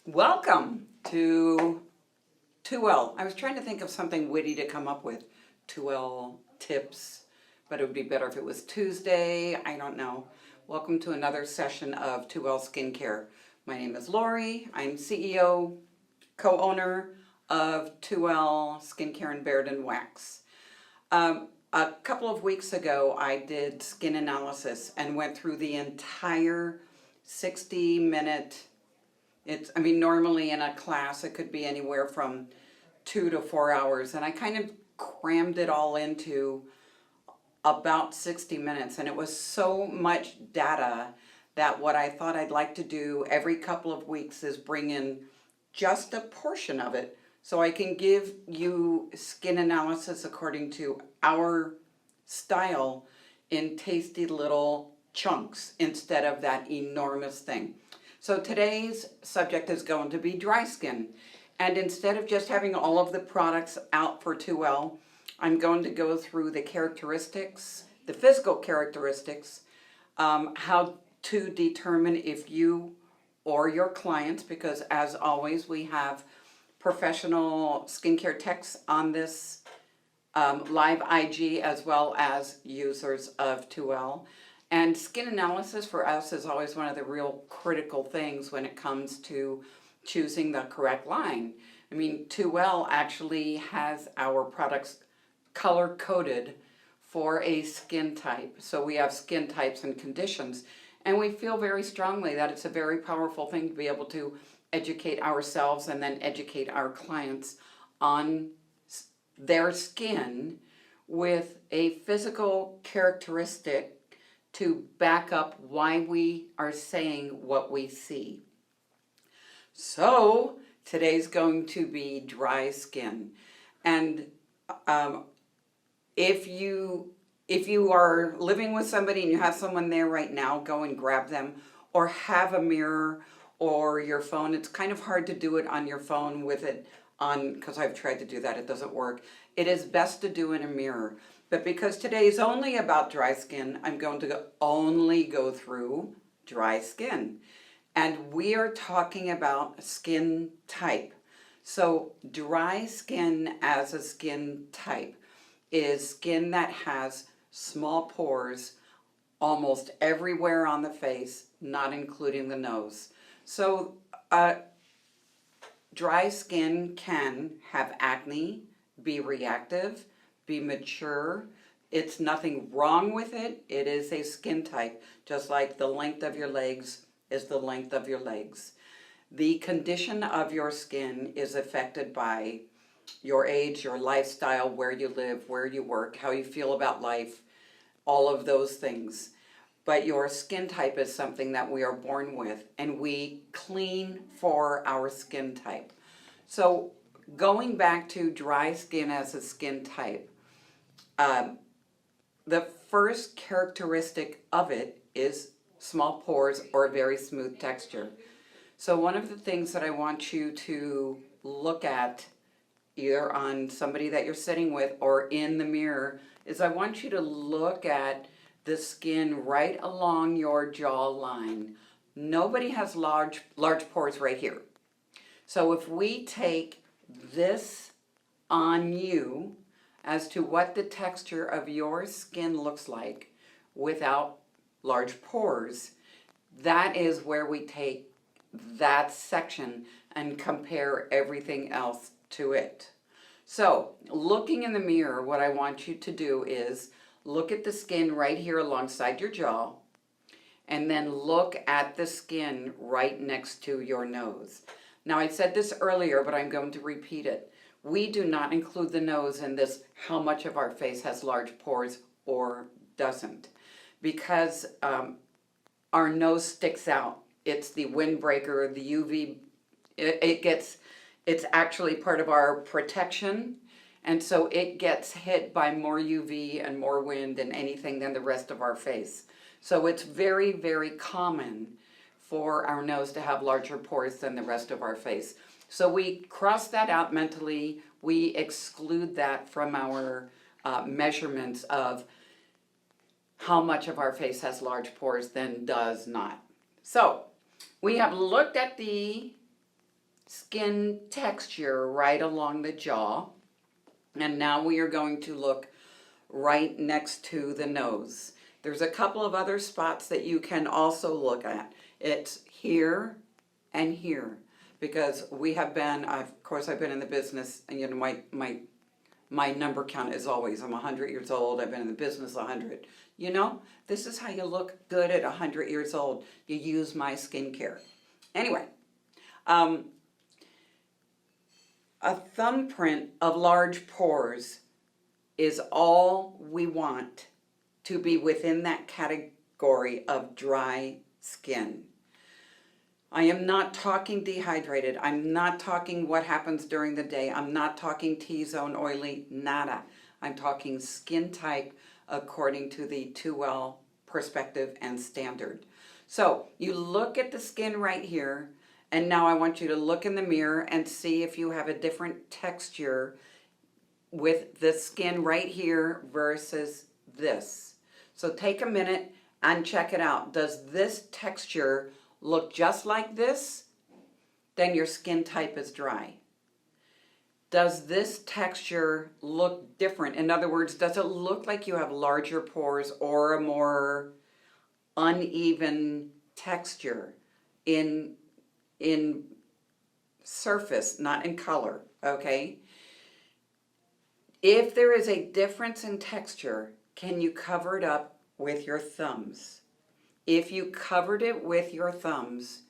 Welcome to Tuel. I was trying to think of something witty to come up with. Tuel tips, but it would be better if it was Tuesday. I don't know. Welcome to another session of Tuel Skincare. My name is Lori. I'm CEO, co-owner of Tuel Skincare and Baird & Wax. A couple of weeks ago, I did skin analysis and went through the entire 60-minute. Normally in a class, it could be anywhere from 2 to 4 hours, and I kind of crammed it all into about 60 minutes, and it was so much data that what I thought I'd like to do every couple of weeks is bring in just a portion of it so I can give you skin analysis according to our style in tasty little chunks instead of that enormous thing. So today's subject is going to be dry skin. And instead of just having all of the products out for Tuel, I'm going to go through the characteristics, the physical characteristics, how to determine if you or your clients, because as always we have professional skincare techs on this live IG as well as users of Tuel. And skin analysis for us is always one of the real critical things when it comes to choosing the correct line. Tuel actually has our products color-coded for a skin type. So we have skin types and conditions. And we feel very strongly that it's a very powerful thing to be able to educate ourselves and then educate our clients on their skin with a physical characteristic to back up why we are saying what we see. So today's going to be dry skin. And if you are living with somebody and you have someone there right now, go and grab them, or have a mirror or your phone. It's kind of hard to do it on your phone with it on, because I've tried to do that, it doesn't work. It is best to do in a mirror. But because today is only about dry skin, I'm going to only go through dry skin. And we are talking about skin type. So dry skin as a skin type is skin that has small pores almost everywhere on the face, not including the nose. So dry skin can have acne, be reactive, be mature. It's nothing wrong with it. It is a skin type, just like the length of your legs is the length of your legs. The condition of your skin is affected by your age, your lifestyle, where you live, where you work, how you feel about life, all of those things. But your skin type is something that we are born with, and we clean for our skin type. So going back to dry skin as a skin type, the first characteristic of it is small pores or a very smooth texture. So one of the things that I want you to look at either on somebody that you're sitting with or in the mirror is I want you to look at the skin right along your jawline. Nobody has large pores right here. So if we take this on you as to what the texture of your skin looks like without large pores, that is where we take that section and compare everything else to it. So looking in the mirror, what I want you to do is look at the skin right here alongside your jaw, and then look at the skin right next to your nose. Now I said this earlier, but I'm going to repeat it. We do not include the nose in this, how much of our face has large pores or doesn't, because our nose sticks out. It's the windbreaker, the UV, it's actually part of our protection, and so it gets hit by more UV and more wind and anything than the rest of our face. So it's very, very common for our nose to have larger pores than the rest of our face. So we cross that out mentally. We exclude that from our measurements of how much of our face has large pores than does not. So we have looked at the skin texture right along the jaw. And now we are going to look right next to the nose. There's a couple of other spots that you can also look at. It's here and here, because we have been, of course I've been in the business, and you know, my number count is always, I'm 100 years old, I've been in the business 100. You know, this is how you look good at 100 years old. You use my skincare. Anyway, a thumbprint of large pores is all we want to be within that category of dry skin. I am not talking dehydrated. I'm not talking what happens during the day. I'm not talking T-zone oily, nada. I'm talking skin type according to the Tuel perspective and standard. So you look at the skin right here, and now I want you to look in the mirror and see if you have a different texture with the skin right here versus this. So take a minute and check it out. Does this texture look just like this? Then your skin type is dry. Does this texture look different? In other words, does it look like you have larger pores or a more uneven texture in surface, not in color, okay? If there is a difference in texture, can you cover it up with your thumbs? If you covered it with your thumbs,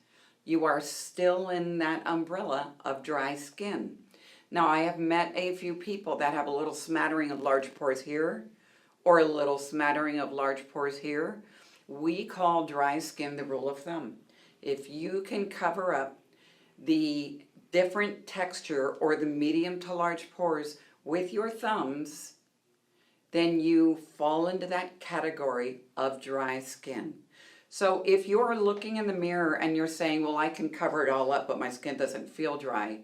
you are still in that umbrella of dry skin. Now, I have met a few people that have a little smattering of large pores here, or a little smattering of large pores here. We call dry skin the rule of thumb. If you can cover up the different texture or the medium to large pores with your thumbs, then you fall into that category of dry skin. So if you're looking in the mirror and you're saying, well, I can cover it all up, but my skin doesn't feel dry,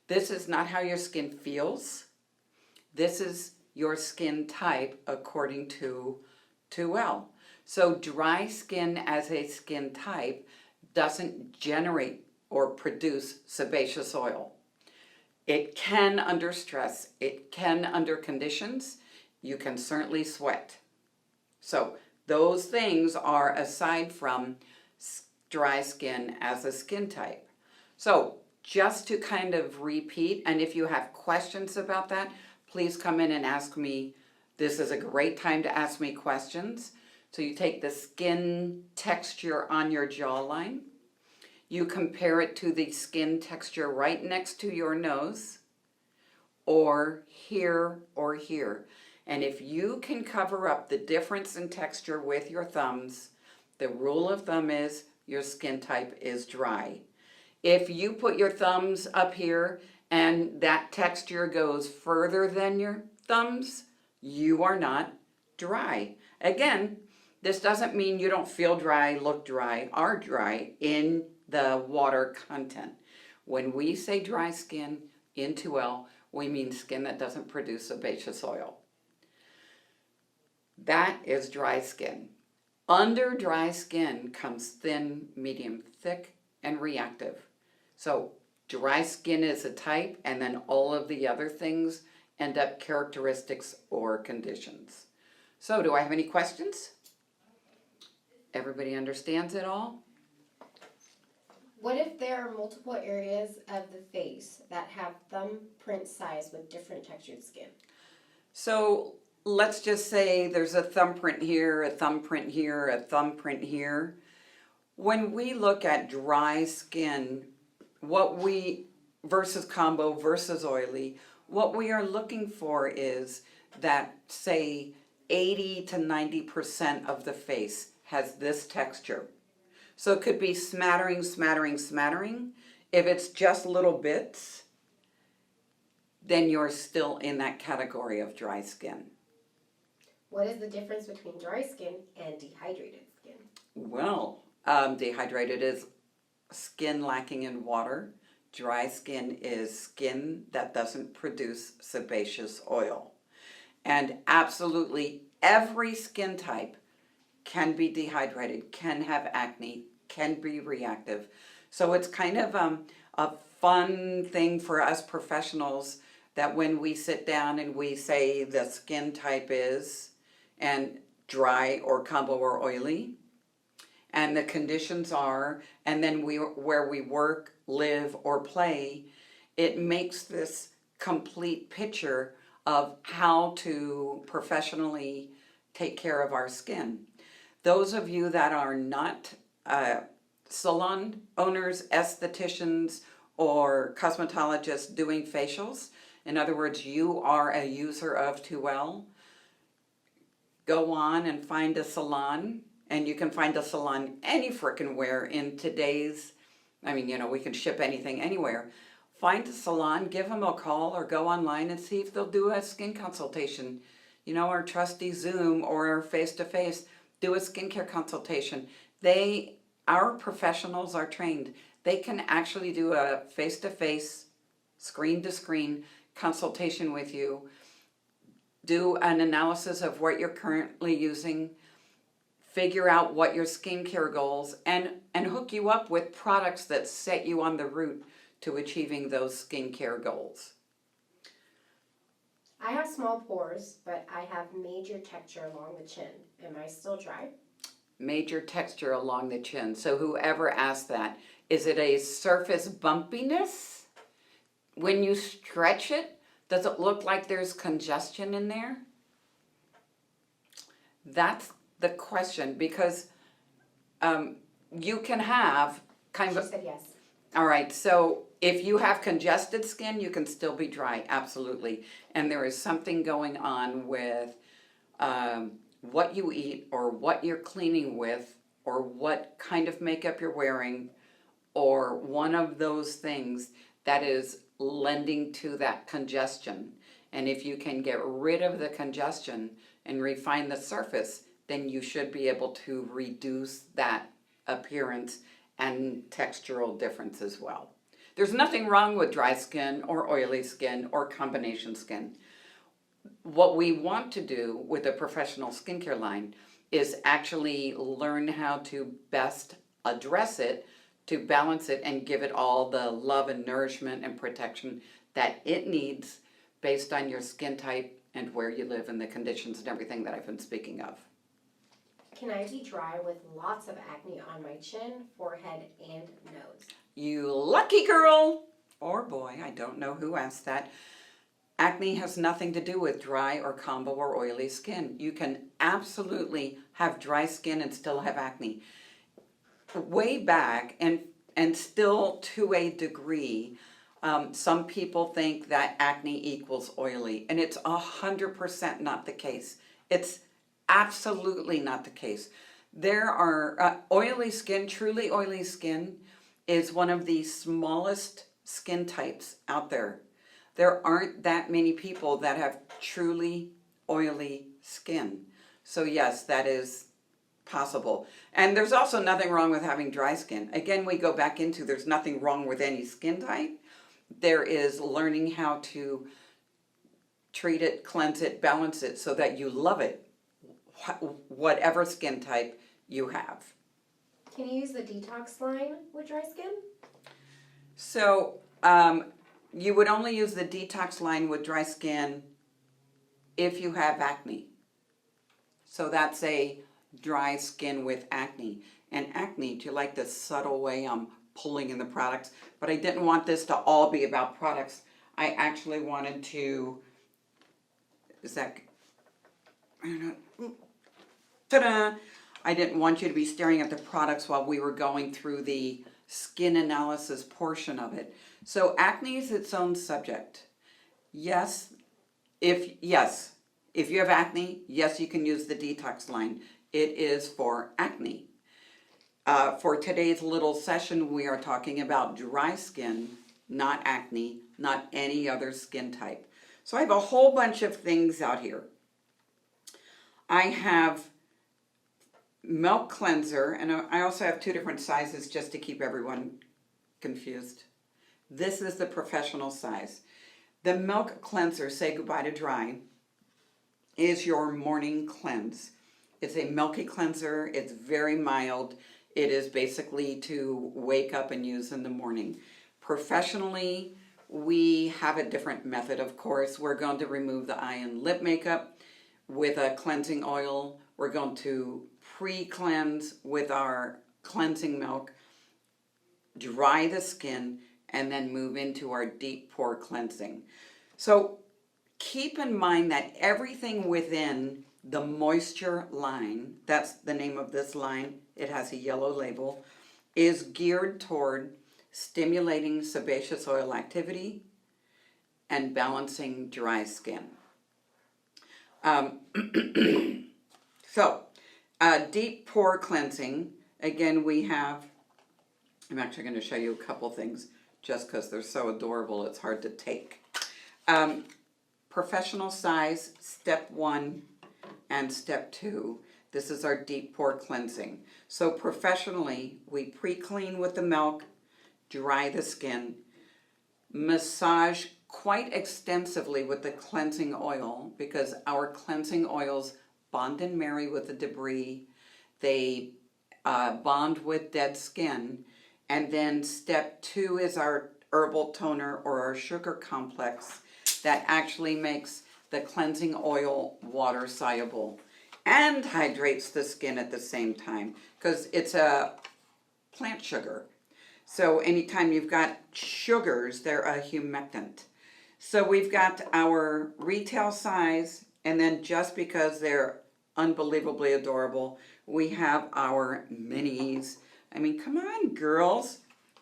this is not how your skin feels. This is your skin type according to Tuel. So dry skin as a skin type doesn't generate or produce sebaceous oil. It can under stress, it can under conditions, you can certainly sweat. So those things are aside from dry skin as a skin type. So just to kind of repeat, and if you have questions about that, please come in and ask me. This is a great time to ask me questions. So you take the skin texture on your jawline, you compare it to the skin texture right next to your nose, or here or here. And if you can cover up the difference in texture with your thumbs, the rule of thumb is your skin type is dry. If you put your thumbs up here and that texture goes further than your thumbs, you are not dry. Again, this doesn't mean you don't feel dry, look dry, are dry in the water content. When we say dry skin in Tuel, we mean skin that doesn't produce sebaceous oil. That is dry skin. Under dry skin comes thin, medium, thick, and reactive. So dry skin is a type, and then all of the other things end up characteristics or conditions. So do I have any questions? Everybody understands it all? What if there are multiple areas of the face that have thumbprint size with different textured skin? So let's just say there's a thumbprint here, a thumbprint here, a thumbprint here. When we look at dry skin, versus combo versus oily, what we are looking for is that, say, 80 to 90% of the face has this texture. So it could be smattering, smattering, smattering. If it's just little bits, then you're still in that category of dry skin. What is the difference between dry skin and dehydrated skin? Well, dehydrated is skin lacking in water. Dry skin is skin that doesn't produce sebaceous oil. And absolutely every skin type can be dehydrated, can have acne, can be reactive. So it's kind of a fun thing for us professionals that when we sit down and we say the skin type is and dry or combo or oily, and the conditions are, and then where we work, live, or play, it makes this complete picture of how to professionally take care of our skin. Those of you that are not salon owners, estheticians, or cosmetologists doing facials, in other words, you are a user of Tuel, go on and find a salon, and you can find a salon any frickin' where in today's, I mean, we can ship anything anywhere. Find a salon, give them a call, or go online and see if they'll do a skin consultation. Our trusty Zoom or face-to-face, do a skincare consultation. Our professionals are trained. They can actually do a face-to-face, screen-to-screen consultation with you, do an analysis of what you're currently using, figure out what your skincare goals, and hook you up with products that set you on the route to achieving those skincare goals. I have small pores, but I have major texture along the chin. Am I still dry? Major texture along the chin. So whoever asked that, is it a surface bumpiness? When you stretch it, does it look like there's congestion in there? That's the question, because you can have kind of... She said yes. All right, so if you have congested skin, you can still be dry, absolutely. And there is something going on with what you eat, or what you're cleaning with, or what kind of makeup you're wearing, or one of those things that is lending to that congestion. And if you can get rid of the congestion and refine the surface, then you should be able to reduce that appearance and textural difference as well. There's nothing wrong with dry skin or oily skin or combination skin. What we want to do with a professional skincare line is actually learn how to best address it, to balance it and give it all the love and nourishment and protection that it needs based on your skin type and where you live and the conditions and everything that I've been speaking of. Can I be dry with lots of acne on my chin, forehead, and nose? You lucky girl! Or boy, I don't know who asked that. Acne has nothing to do with dry or combo or oily skin. You can absolutely have dry skin and still have acne. Way back, and still to a degree, some people think that acne equals oily, and it's 100% not the case. It's absolutely not the case. There are oily skin, truly oily skin is one of the smallest skin types out there. There aren't that many people that have truly oily skin. So yes, that is possible. And there's also nothing wrong with having dry skin. Again, we go back into there's nothing wrong with any skin type. There is learning how to treat it, cleanse it, balance it so that you love it, whatever skin type you have. Can you use the detox line with dry skin? So you would only use the detox line with dry skin if you have acne. So that's a dry skin with acne. And acne, do you like the subtle way I'm pulling in the products? But I didn't want this to all be about products. I actually wanted to, ta-da! I didn't want you to be staring at the products while we were going through the skin analysis portion of it. So acne is its own subject. Yes, if you have acne, yes, you can use the detox line. It is for acne. For today's little session, we are talking about dry skin, not acne, not any other skin type. So I have a whole bunch of things out here. I have milk cleanser, and I also have two different sizes just to keep everyone confused. This is the professional size. The milk cleanser, say goodbye to dry, is your morning cleanse. It's a milky cleanser. It's very mild. It is basically to wake up and use in the morning. Professionally, we have a different method, of course. We're going to remove the eye and lip makeup with a cleansing oil. We're going to pre-cleanse with our cleansing milk, dry the skin, and then move into our deep pore cleansing. So keep in mind that everything within the moisture line, that's the name of this line, it has a yellow label, is geared toward stimulating sebaceous oil activity and balancing dry skin. Deep pore cleansing, again we have, I'm actually going to show you a couple things just because they're so adorable it's hard to take. Professional size, step 1 and step 2. This is our deep pore cleansing. So professionally, we pre-clean with the milk, dry the skin, massage quite extensively with the cleansing oil because our cleansing oils bond and marry with the debris. They bond with dead skin. And then step 2 is our herbal toner or our sugar complex that actually makes the cleansing oil water soluble and hydrates the skin at the same time because it's a plant sugar. So anytime you've got sugars, they're a humectant. So we've got our retail size, and then just because they're unbelievably adorable, we have our minis. I mean, come on, girls.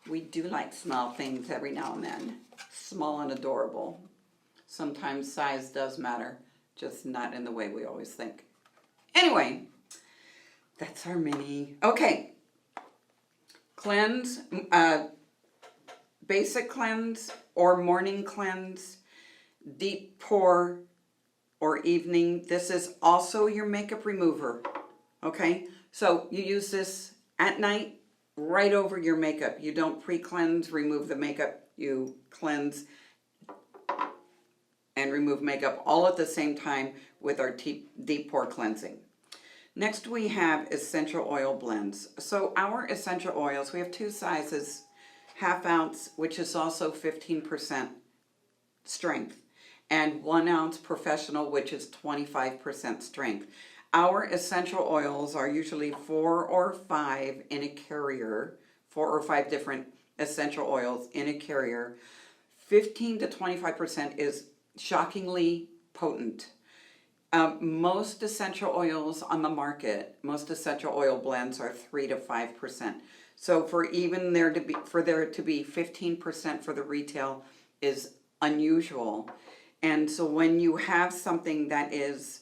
We do like small things every now and then. Small and adorable. Sometimes size does matter, just not in the way we always think. Anyway, that's our mini. Okay. Cleanse, basic cleanse or morning cleanse, deep pore or evening. This is also your makeup remover, okay? So you use this at night right over your makeup. You don't pre-cleanse, remove the makeup, you cleanse and remove makeup all at the same time with our deep pore cleansing. Next we have essential oil blends. So our essential oils, we have 2 sizes, ½ ounce, which is also 15% strength, and 1 ounce professional, which is 25% strength. Our essential oils are usually 4 or 5 in a carrier, 4 or 5 different essential oils in a carrier. 15 to 25% is shockingly potent. Most essential oils on the market, most essential oil blends are 3 to 5%. So for there to be 15% for the retail is unusual. And so when you have something that is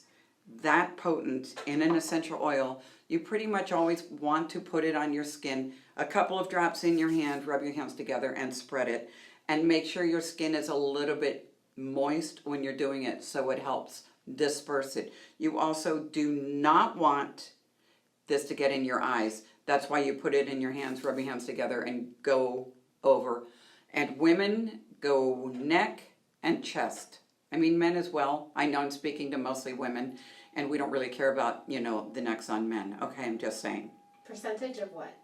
that potent in an essential oil, you pretty much always want to put it on your skin, a couple of drops in your hand, rub your hands together and spread it, and make sure your skin is a little bit moist when you're doing it so it helps disperse it. You also do not want this to get in your eyes. That's why you put it in your hands, rub your hands together and go over. And women go neck and chest. I mean men as well. I know I'm speaking to mostly women and we don't really care about, the necks on men. Okay, I'm just saying. Percentage of what?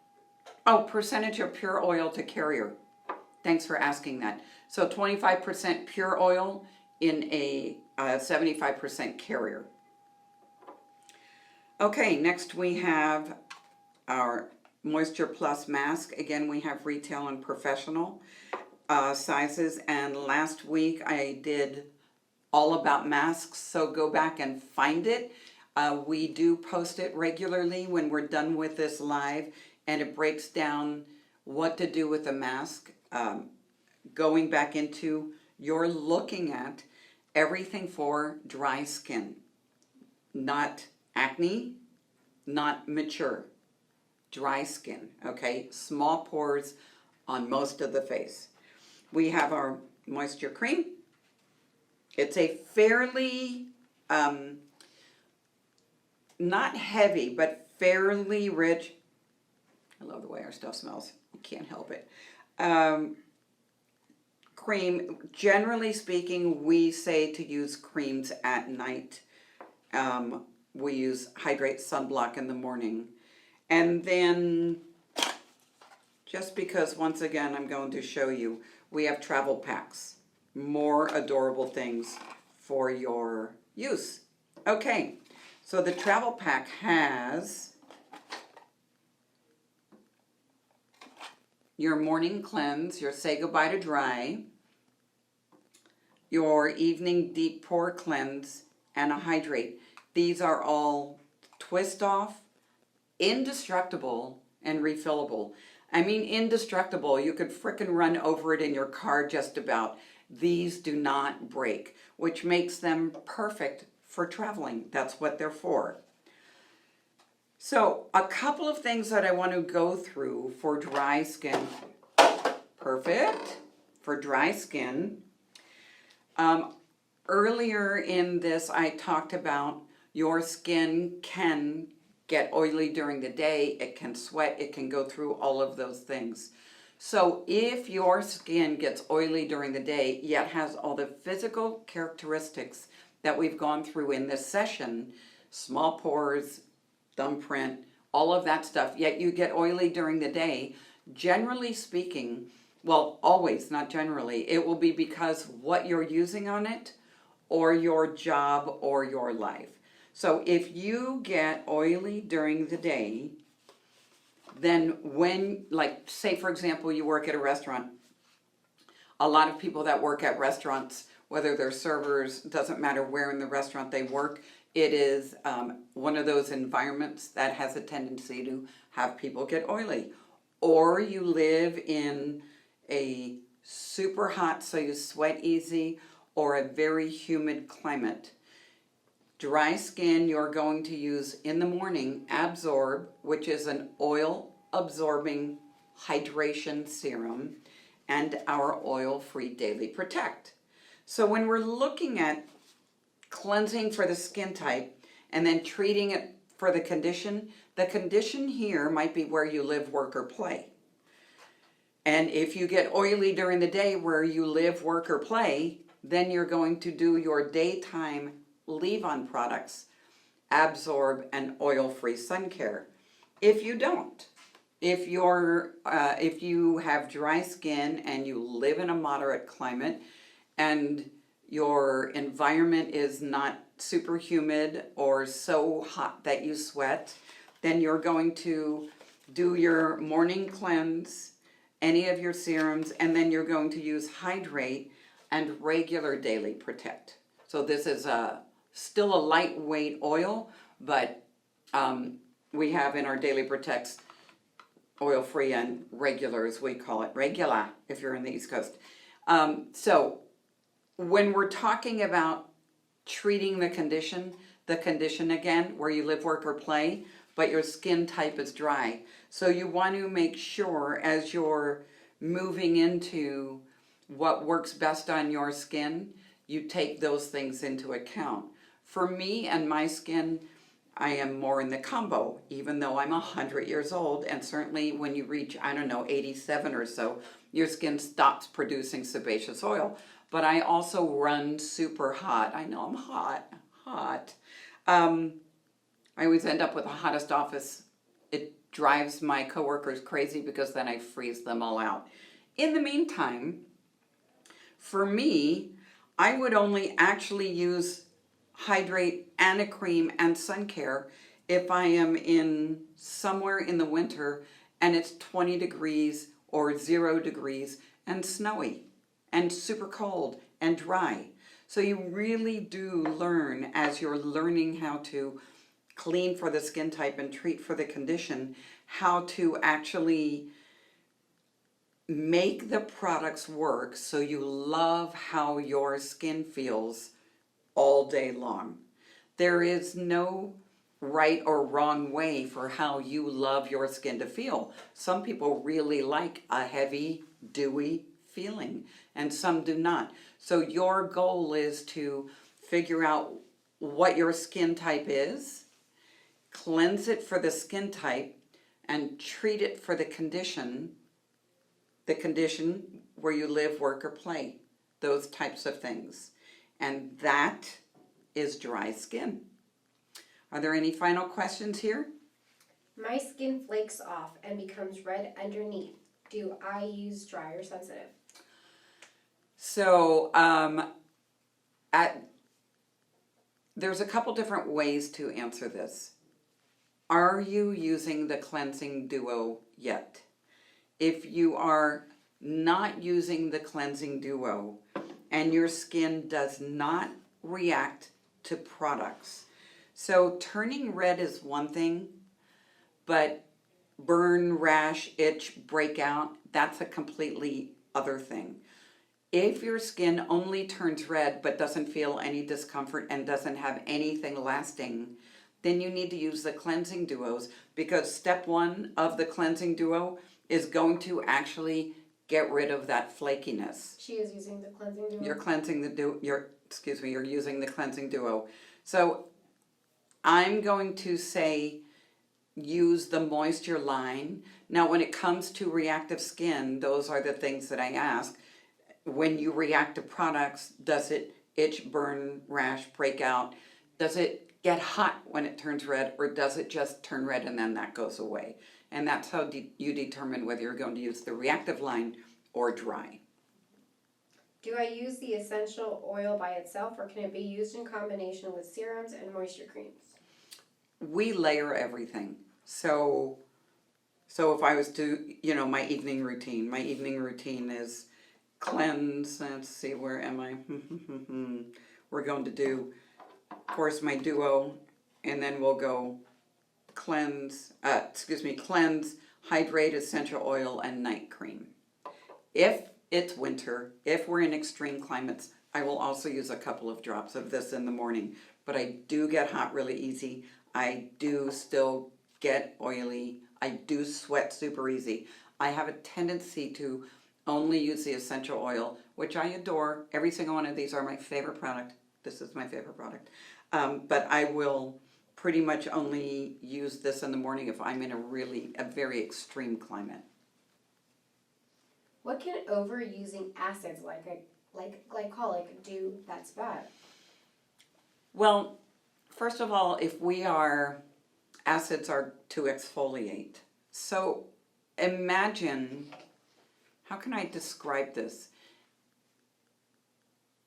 Oh, percentage of pure oil to carrier. Thanks for asking that. So 25% pure oil in a 75% carrier. Okay, next we have our Moisture Plus mask. Again, we have retail and professional sizes. And last week I did all about masks, so go back and find it. We do post it regularly when we're done with this live, and it breaks down what to do with the mask. Going back into, you're looking at everything for dry skin, not acne, not mature, dry skin, okay? Small pores on most of the face. We have our moisture cream. It's a fairly, not heavy, but fairly rich. I love the way our stuff smells. You can't help it. Cream, generally speaking, we say to use creams at night. We use hydrate sunblock in the morning. And then just because once again I'm going to show you we have travel packs, more adorable things for your use. Okay, so the travel pack has your morning cleanse, your say goodbye to dry, your evening deep pore cleanse, and a hydrate. These are all twist off, indestructible, and refillable. I mean indestructible, you could frickin' run over it in your car just about. These do not break, which makes them perfect for traveling. That's what they're for. So a couple of things that I want to go through for dry skin. Perfect for dry skin. Earlier in this, I talked about your skin can get oily during the day, it can sweat, it can go through all of those things. So if your skin gets oily during the day, yet has all the physical characteristics that we've gone through in this session, small pores, thumbprint, all of that stuff, yet you get oily during the day, generally speaking, well, always, not generally, it will be because what you're using on it, or your job, or your life. So if you get oily during the day, then when, like, say for example, you work at a restaurant, a lot of people that work at restaurants, whether they're servers, doesn't matter where in the restaurant they work, it is one of those environments that has a tendency to have people get oily. Or you live in a super hot, so you sweat easy, or a very humid climate. Dry skin, you're going to use in the morning Absorb, which is an oil absorbing hydration serum, and our oil-free Daily Protect. So when we're looking at cleansing for the skin type and then treating it for the condition here might be where you live, work, or play. And if you get oily during the day where you live, work, or play, then you're going to do your daytime leave-on products, Absorb and oil-free sun care. If you don't, if you have dry skin and you live in a moderate climate and your environment is not super humid or so hot that you sweat, then you're going to do your morning cleanse, any of your serums, and then you're going to use Hydrate and regular Daily Protect. So this is still a lightweight oil, but we have in our Daily Protects oil-free and regular, as we call it, regular if you're in the East Coast. So when we're talking about treating the condition again, where you live, work, or play, but your skin type is dry. So you want to make sure as you're moving into what works best on your skin, you take those things into account. For me and my skin, I am more in the combo, even though I'm 100 years old, and certainly when you reach, 87 or so, your skin stops producing sebaceous oil. But I also run super hot. I know I'm hot. I always end up with the hottest office. It drives my coworkers crazy because then I freeze them all out. In the meantime, for me, I would only actually use Hydrate and a cream and sun care if I am in somewhere in the winter and it's 20 degrees or 0 degrees and snowy and super cold and dry. So you really do learn as you're learning how to clean for the skin type and treat for the condition, how to actually make the products work so you love how your skin feels all day long. There is no right or wrong way for how you love your skin to feel. Some people really like a heavy, dewy feeling, and some do not. So your goal is to figure out what your skin type is, cleanse it for the skin type, and treat it for the condition where you live, work, or play. Those types of things. And that is dry skin. Are there any final questions here? My skin flakes off and becomes red underneath. do I use dry or sensitive? So, there's a couple different ways to answer this. Are you using the cleansing duo yet? If you are not using the cleansing duo and your skin does not react to products, so turning red is one thing, but burn, rash, itch, breakout, that's a completely other thing. If your skin only turns red but doesn't feel any discomfort and doesn't have anything lasting, then you need to use the cleansing duos, because step one of the cleansing duo is going to actually get rid of that flakiness. She is using the cleansing duo. You're using the cleansing duo. So I'm going to say use the moisture line. Now when it comes to reactive skin, those are the things that I ask. When you react to products, does it itch, burn, rash, break out? Does it get hot when it turns red, or does it just turn red and then that goes away? And that's how you determine whether you're going to use the reactive line or dry. Do I use the essential oil by itself, or can it be used in combination with serums and moisture creams? We layer everything. So if I was to, my evening routine is cleanse. Let's see, where am I? We're going to do, of course, my duo, and then we'll go cleanse, hydrate, essential oil, and night cream. If it's winter, if we're in extreme climates, I will also use a couple of drops of this in the morning. But I do get hot really easy. I do still get oily. I do sweat super easy. I have a tendency to only use the essential oil, which I adore. Every single one of these are my favorite product. This is my favorite product. But I will pretty much only use this in the morning if I'm in a very extreme climate. What can overusing acids like glycolic do that's bad? Well, first of all, acids are to exfoliate. So imagine, how can I describe this?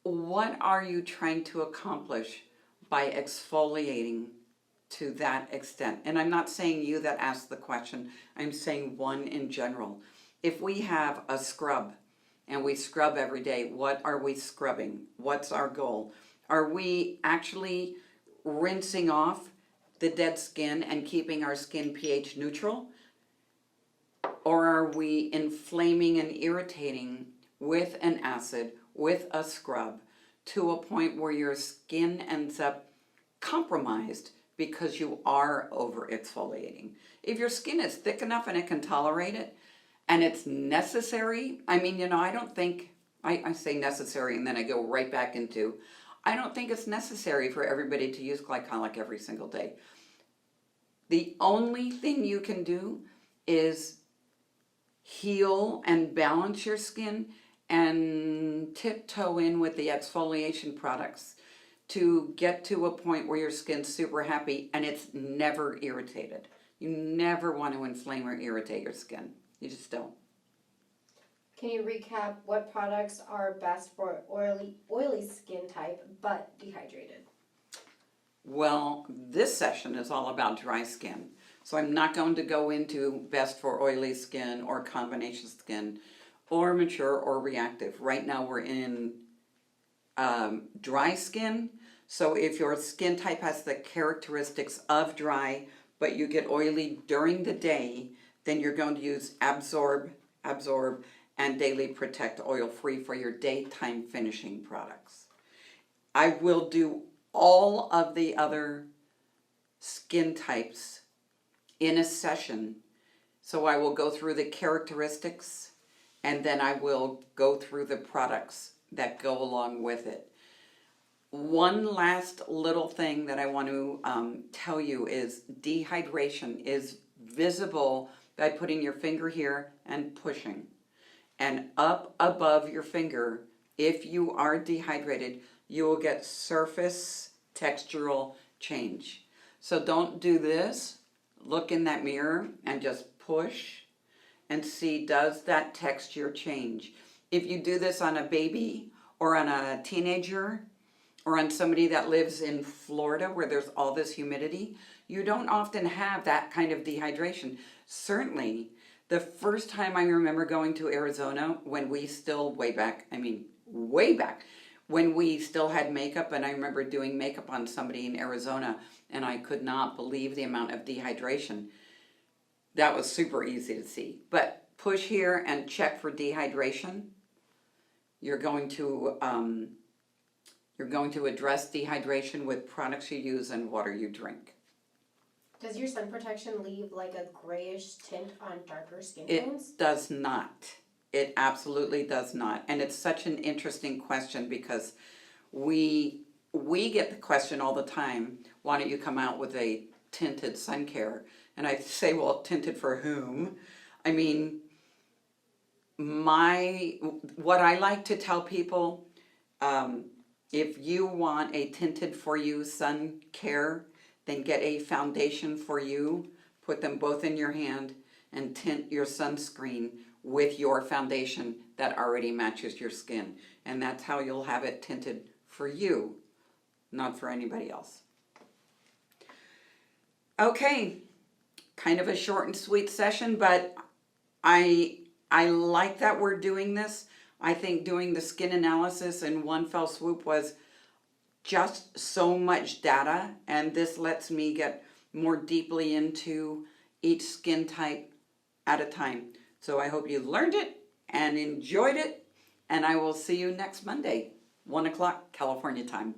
What are you trying to accomplish by exfoliating to that extent? And I'm not saying you that asked the question, I'm saying one in general. If we have a scrub and we scrub every day, what are we scrubbing? What's our goal? Are we actually rinsing off the dead skin and keeping our skin pH neutral? Or are we inflaming and irritating with an acid, with a scrub, to a point where your skin ends up compromised because you are over exfoliating? If your skin is thick enough and it can tolerate it, and it's necessary, I don't think, I say necessary and then I go right back into, I don't think it's necessary for everybody to use glycolic every single day. The only thing you can do is heal and balance your skin and tiptoe in with the exfoliation products to get to a point where your skin's super happy and it's never irritated. You never want to inflame or irritate your skin. You just don't. Can you recap what products are best for oily skin type but dehydrated? Well, this session is all about dry skin. So I'm not going to go into best for oily skin or combination skin or mature or reactive. Right now we're in dry skin. So if your skin type has the characteristics of dry, but you get oily during the day, then you're going to use Absorb, and Daily Protect Oil Free for your daytime finishing products. I will do all of the other skin types in a session. So I will go through the characteristics and then I will go through the products that go along with it. One last little thing that I want to tell you is dehydration is visible by putting your finger here and pushing. And up above your finger, if you are dehydrated, you will get surface textural change. So don't do this. Look in that mirror and just push. and see, does that texture change? If you do this on a baby or on a teenager or on somebody that lives in Florida where there's all this humidity, you don't often have that kind of dehydration. Certainly, the first time I remember going to Arizona, when we still, way back, when we still had makeup, and I remember doing makeup on somebody in Arizona, and I could not believe the amount of dehydration. That was super easy to see. But push here and check for dehydration. You're going to address dehydration with products you use and water you drink. Does your sun protection leave like a grayish tint on darker skin tones? It does not. It absolutely does not. And it's such an interesting question because we get the question all the time, why don't you come out with a tinted sun care? And I say, well, tinted for whom? I mean, what I like to tell people, if you want a tinted for you sun care, then get a foundation for you, put them both in your hand, and tint your sunscreen with your foundation that already matches your skin. And that's how you'll have it tinted for you, not for anybody else. Okay, kind of a short and sweet session, but I like that we're doing this. I think doing the skin analysis in one fell swoop was just so much data, and this lets me get more deeply into each skin type at a time. So I hope you learned it and enjoyed it, and I will see you next Monday, 1 o'clock California time.